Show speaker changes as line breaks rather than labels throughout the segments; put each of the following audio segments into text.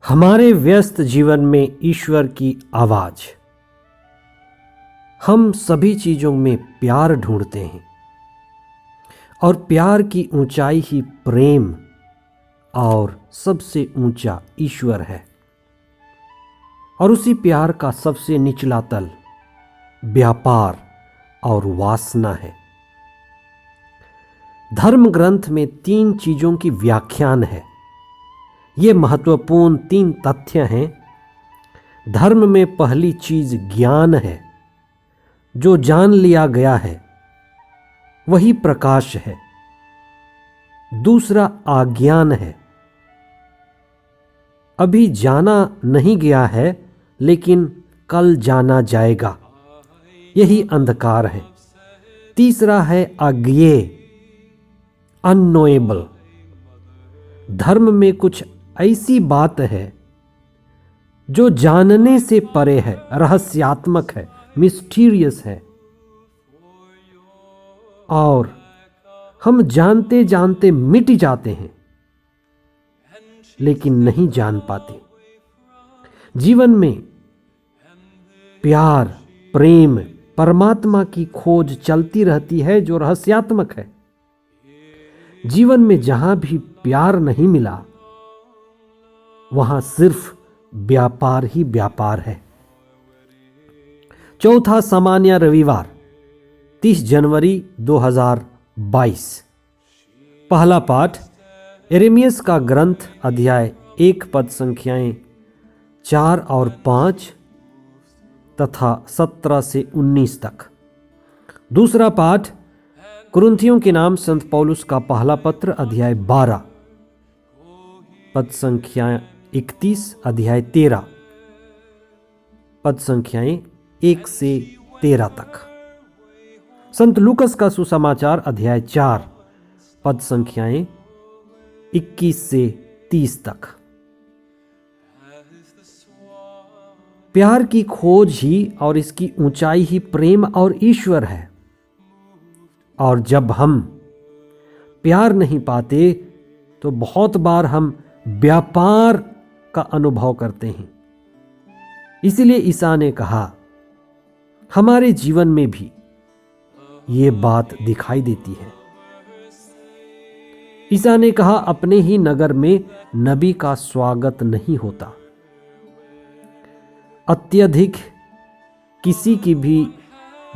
हमारे व्यस्त जीवन में ईश्वर की आवाज। हम सभी चीजों में प्यार ढूंढते हैं और प्यार की ऊंचाई ही प्रेम और सबसे ऊंचा ईश्वर है। और उसी प्यार का सबसे निचला तल व्यापार और वासना है। धर्म ग्रंथ में 3 चीजों की व्याख्यान है। ये महत्वपूर्ण 3 तथ्य हैं। धर्म में पहली चीज ज्ञान है। जो जान लिया गया है वही प्रकाश है। दूसरा आज्ञान है। अभी जाना नहीं गया है लेकिन कल जाना जाएगा, यही अंधकार है। तीसरा है अज्ञेय, अननोएबल। धर्म में कुछ ऐसी बात है जो जानने से परे है, रहस्यात्मक है, मिस्टीरियस है। और हम जानते जानते मिट जाते हैं लेकिन नहीं जान पाते। जीवन में प्यार, प्रेम, परमात्मा की खोज चलती रहती है जो रहस्यात्मक है। जीवन में जहां भी प्यार नहीं मिला वहां सिर्फ व्यापार ही व्यापार है। चौथा सामान्य रविवार 30 जनवरी 2022। पहला पाठ यिर्मयाह का ग्रंथ अध्याय 1 पद संख्याएं 4 और 5 तथा 17 से 19 तक। दूसरा पाठ कुरिन्थियों के नाम संत पौलुस का पहला पत्र अध्याय 12 पद संख्या 31, अध्याय 13 पद संख्याएं 1 से 13 तक। संत लूकस का सुसमाचार अध्याय 4 पद संख्याएं 21 से 30 तक। प्यार की खोज ही और इसकी ऊंचाई ही प्रेम और ईश्वर है। और जब हम प्यार नहीं पाते तो बहुत बार हम व्यापार का अनुभव करते हैं। इसीलिए ईसा ने कहा, हमारे जीवन में भी ये बात दिखाई देती है। ईसा ने कहा, अपने ही नगर में नबी का स्वागत नहीं होता। अत्यधिक किसी की भी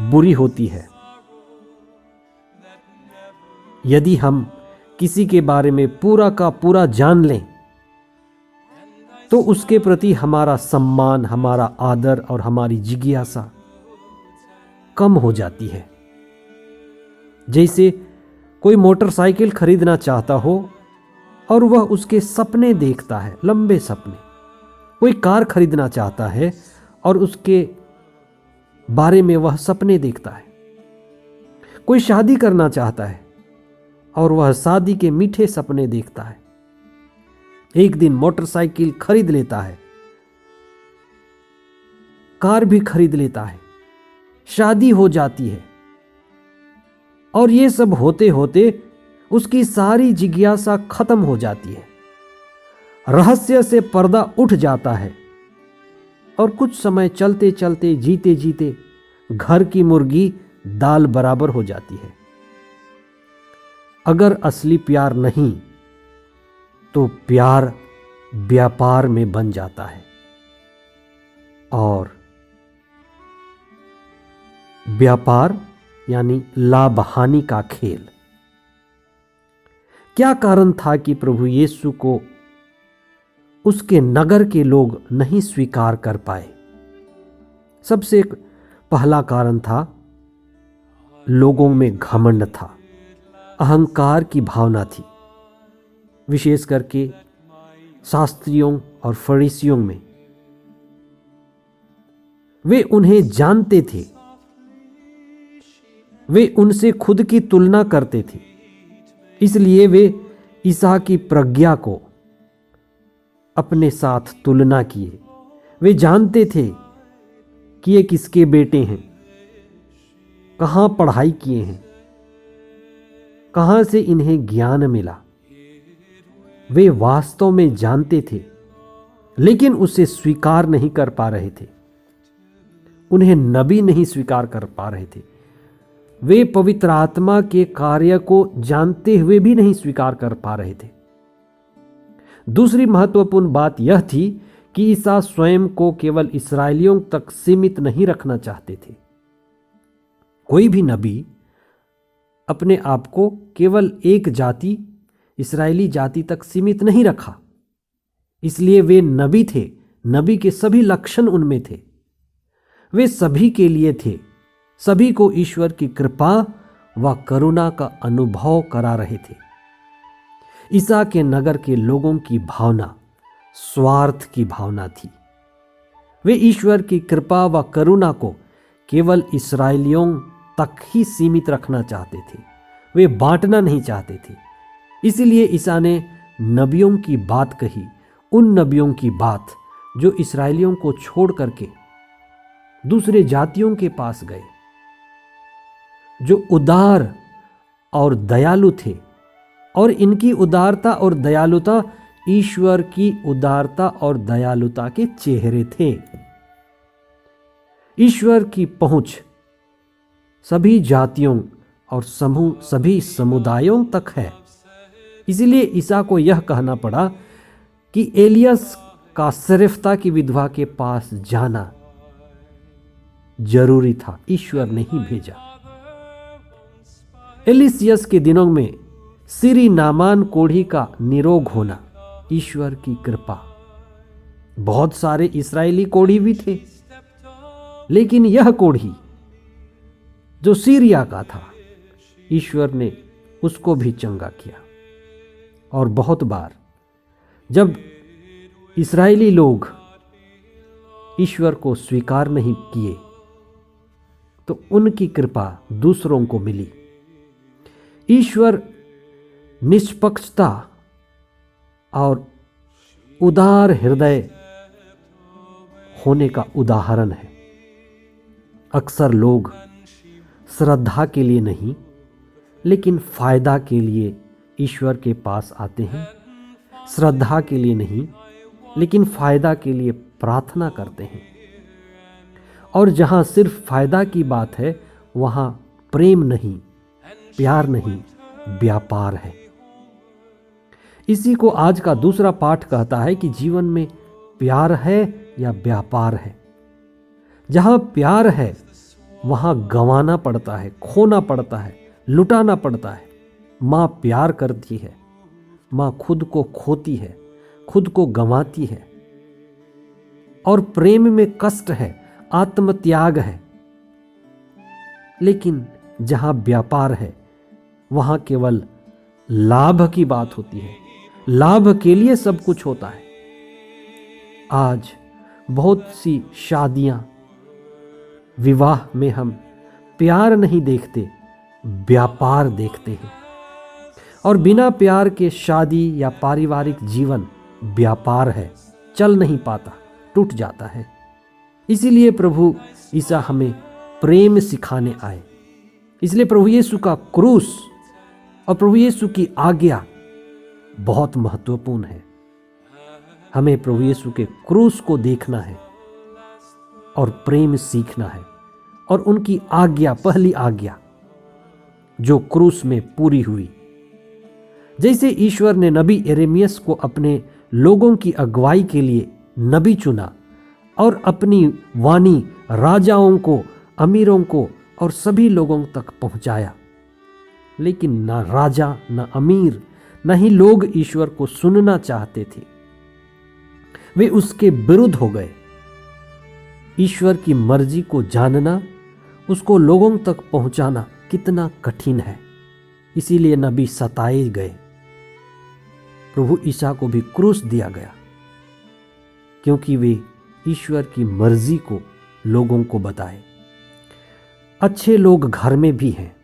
बुरी होती है। यदि हम किसी के बारे में पूरा का पूरा जान लें तो उसके प्रति हमारा सम्मान, हमारा आदर और हमारी जिज्ञासा कम हो जाती है। जैसे कोई मोटरसाइकिल खरीदना चाहता हो और वह उसके सपने देखता है, लंबे सपने। कोई कार खरीदना चाहता है और उसके बारे में वह सपने देखता है। कोई शादी करना चाहता है और वह शादी के मीठे सपने देखता है। एक दिन मोटरसाइकिल खरीद लेता है, कार भी खरीद लेता है, शादी हो जाती है और ये सब होते होते उसकी सारी जिज्ञासा खत्म हो जाती है। रहस्य से पर्दा उठ जाता है और कुछ समय चलते चलते, जीते जीते घर की मुर्गी दाल बराबर हो जाती है। अगर असली प्यार नहीं तो प्यार व्यापार में बन जाता है और व्यापार यानी लाभ हानि का खेल। क्या कारण था कि प्रभु यीशु को उसके नगर के लोग नहीं स्वीकार कर पाए? सबसे पहला कारण था, लोगों में घमंड था, अहंकार की भावना थी। विशेष करके शास्त्रियों और फरीसियों में। वे उन्हें जानते थे, वे उनसे खुद की तुलना करते थे। इसलिए वे ईसा की प्रज्ञा को अपने साथ तुलना किए। वे जानते थे कि ये किसके बेटे हैं, कहां पढ़ाई किए हैं, कहां से इन्हें ज्ञान मिला। वे वास्तव में जानते थे लेकिन उसे स्वीकार नहीं कर पा रहे थे। उन्हें नबी नहीं स्वीकार कर पा रहे थे। वे पवित्र आत्मा के कार्य को जानते हुए भी नहीं स्वीकार कर पा रहे थे। दूसरी महत्वपूर्ण बात यह थी कि ईसा स्वयं को केवल इस्राएलियों तक सीमित नहीं रखना चाहते थे। कोई भी नबी अपने आप को केवल एक जाति, इस्राएली जाति तक सीमित नहीं रखा। इसलिए वे नबी थे। नबी के सभी लक्षण उनमें थे। वे सभी के लिए थे। सभी को ईश्वर की कृपा व करुणा का अनुभव करा रहे थे। ईसा के नगर के लोगों की भावना स्वार्थ की भावना थी। वे ईश्वर की कृपा व करुणा को केवल इस्राएलियों तक ही सीमित रखना चाहते थे। वे बांटना नहीं चाहते थे। इसलिए ईसा ने नबियों की बात कही, उन नबियों की बात जो इस्राएलियों को छोड़ करके दूसरे जातियों के पास गए, जो उदार और दयालु थे। और इनकी उदारता और दयालुता ईश्वर की उदारता और दयालुता के चेहरे थे। ईश्वर की पहुंच सभी जातियों और सभी समुदायों तक है। इसलिए ईसा को यह कहना पड़ा कि एलियस का सरेफ्ता की विधवा के पास जाना जरूरी था। ईश्वर ने ही भेजा। एलिसियस के दिनों में सीरी नामान कोढ़ी का निरोग होना ईश्वर की कृपा। बहुत सारे इस्राएली कोढ़ी भी थे, लेकिन यह कोढ़ी जो सीरिया का था, ईश्वर ने उसको भी चंगा किया। और बहुत बार जब इस्राएली लोग ईश्वर को स्वीकार नहीं किए तो उनकी कृपा दूसरों को मिली। ईश्वर निष्पक्षता और उदार हृदय होने का उदाहरण है। अक्सर लोग श्रद्धा के लिए नहीं, लेकिन फायदा के लिए ईश्वर के पास आते हैं। श्रद्धा के लिए नहीं, लेकिन फायदा के लिए प्रार्थना करते हैं। और जहां सिर्फ फायदा की बात है, वहां प्रेम नहीं, प्यार नहीं, व्यापार है। इसी को आज का दूसरा पाठ कहता है कि जीवन में प्यार है या व्यापार है। जहां प्यार है वहां गंवाना पड़ता है, खोना पड़ता है, लुटाना पड़ता है। माँ प्यार करती है, माँ खुद को खोती है, खुद को गंवाती है। और प्रेम में कष्ट है, आत्मत्याग है। लेकिन जहां व्यापार है वहां केवल लाभ की बात होती है। लाभ के लिए सब कुछ होता है। आज बहुत सी शादियां, विवाह में हम प्यार नहीं देखते, व्यापार देखते हैं। और बिना प्यार के शादी या पारिवारिक जीवन व्यापार है, चल नहीं पाता, टूट जाता है। इसीलिए प्रभु ईसा हमें प्रेम सिखाने आए। इसलिए प्रभु यीशु का क्रूस और प्रभु यीशु की आज्ञा बहुत महत्वपूर्ण है। हमें प्रभु यीशु के क्रूस को देखना है और प्रेम सीखना है। और उनकी आज्ञा, पहली आज्ञा जो क्रूस में पूरी हुई। जैसे ईश्वर ने नबी यिर्मयाह को अपने लोगों की अगुवाई के लिए नबी चुना और अपनी वाणी राजाओं को, अमीरों को और सभी लोगों तक पहुंचाया, लेकिन ना राजा, ना अमीर, ना ही लोग ईश्वर को सुनना चाहते थे। वे उसके विरुद्ध हो गए। ईश्वर की मर्जी को जानना, उसको लोगों तक पहुंचाना कितना कठिन है। इसीलिए नबी सताए गए। प्रभु ईसा को भी क्रूस दिया गया, क्योंकि वे ईश्वर की मर्जी को लोगों को बताए। अच्छे लोग घर में भी हैं,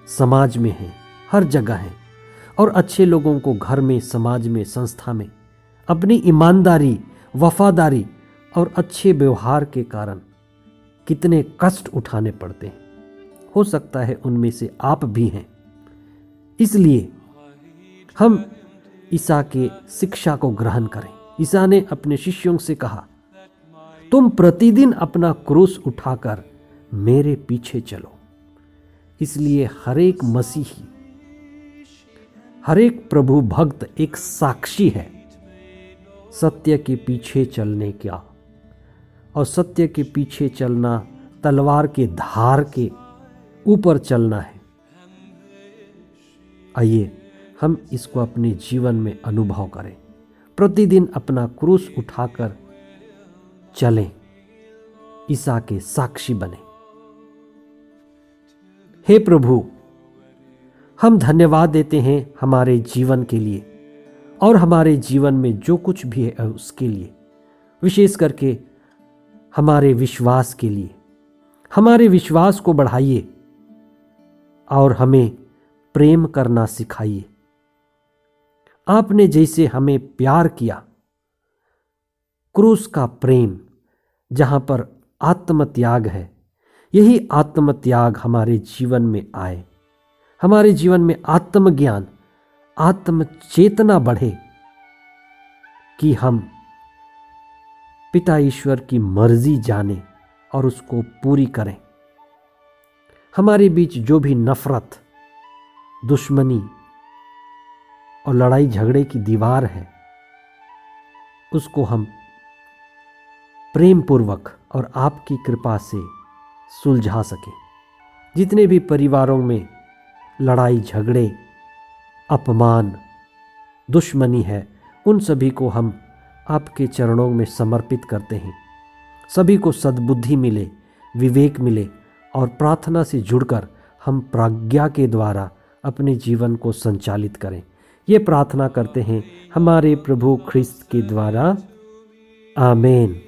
समाज में हैं, हर जगह हैं। और अच्छे लोगों को घर में, समाज में, संस्था में अपनी ईमानदारी, वफादारी और अच्छे व्यवहार के कारण कितने कष्ट उठाने पड़ते हैं। हो सकता है उनमें से आप भी हैं। इसलिए हम ईसा के शिक्षा को ग्रहण करें, ईसा ने अपने शिष्यों से कहा, तुम प्रतिदिन अपना क्रूस उठाकर मेरे पीछे चलो। इसलिए हरेक मसीही, हरेक प्रभु भक्त एक साक्षी है सत्य के पीछे चलने का। और सत्य के पीछे चलना तलवार के धार के ऊपर चलना है। आइए हम इसको अपने जीवन में अनुभव करें। प्रतिदिन अपना क्रूस उठाकर चलें, ईसा के साक्षी बने। हे प्रभु, हम धन्यवाद देते हैं हमारे जीवन के लिए और हमारे जीवन में जो कुछ भी है उसके लिए, विशेष करके हमारे विश्वास के लिए। हमारे विश्वास को बढ़ाइए और हमें प्रेम करना सिखाइए। आपने जैसे हमें प्यार किया, क्रूस का प्रेम जहां पर आत्मत्याग है, यही आत्मत्याग हमारे जीवन में आए। हमारे जीवन में आत्मज्ञान, आत्मचेतना बढ़े कि हम पिता ईश्वर की मर्जी जाने और उसको पूरी करें। हमारे बीच जो भी नफरत, दुश्मनी और लड़ाई झगड़े की दीवार है, उसको हम प्रेम पूर्वक और आपकी कृपा से सुलझा सकें। जितने भी परिवारों में लड़ाई झगड़े, अपमान, दुश्मनी है, उन सभी को हम आपके चरणों में समर्पित करते हैं। सभी को सद्बुद्धि मिले, विवेक मिले और प्रार्थना से जुड़कर हम प्राज्ञा के द्वारा अपने जीवन को संचालित करें। ये प्रार्थना करते हैं हमारे प्रभु ख्रिस्त के द्वारा। आमीन।